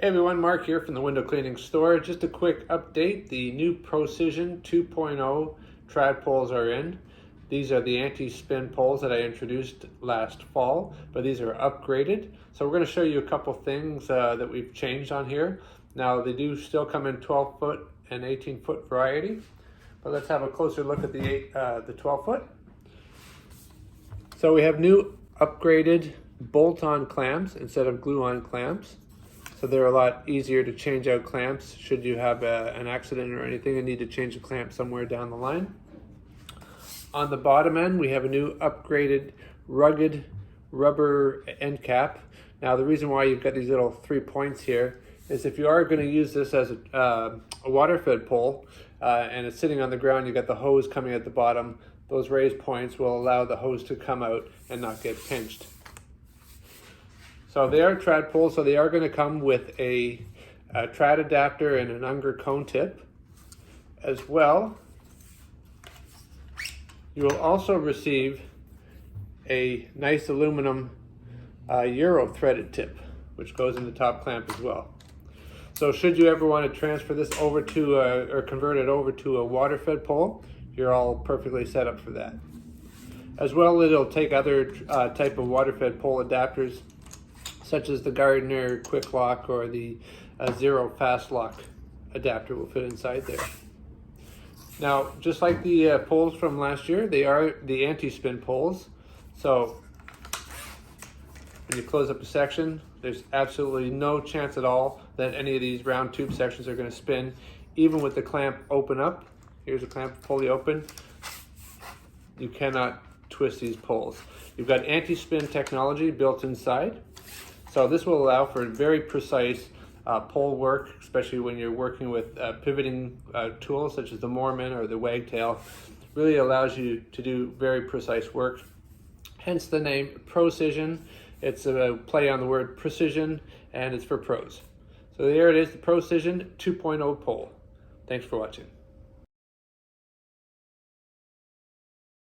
Hey everyone, Mark here from the window cleaning store. Just a quick update. The new Procision 2.0 trad poles are in. These are the anti-spin poles that I introduced last fall, but these are upgraded. So we're going to show you a couple things that we've changed on here. Now they do still come in 12 foot and 18 foot variety, but let's have a closer look at the 12 foot. So we have new upgraded bolt-on clamps instead of glue-on clamps. So they're a lot easier to change out clamps should you have an accident or anything and need to change a clamp somewhere down the line. On the bottom end, we have a new upgraded rugged rubber end cap. Now the reason why you've got these little 3 points here is if you are going to use this as a water fed pole and it's sitting on the ground, you've got the hose coming at the bottom, those raised points will allow the hose to come out and not get pinched. So they are trad poles, so they are going to come with a trad adapter and an Unger cone tip. As well, you will also receive a nice aluminum Euro threaded tip, which goes in the top clamp as well. So should you ever want to transfer this over to, or convert it over to a water fed pole, you're all perfectly set up for that. As well, it'll take other type of water fed pole adapters, such as the Gardner Quick Lock or the Zero Fast Lock adapter will fit inside there. Now, just like the poles from last year, they are the anti-spin poles. So when you close up a section, there's absolutely no chance at all that any of these round tube sections are going to spin, even with the clamp open up. Here's a clamp fully open. You cannot twist these poles. You've got anti-spin technology built inside. So this will allow for very precise pole work, especially when you're working with pivoting tools such as the Mormon or the wagtail. Really allows you to do very precise work. Hence the name Procision. It's a play on the word precision, and it's for pros. So there it is, the Procision 2.0 pole. Thanks for watching.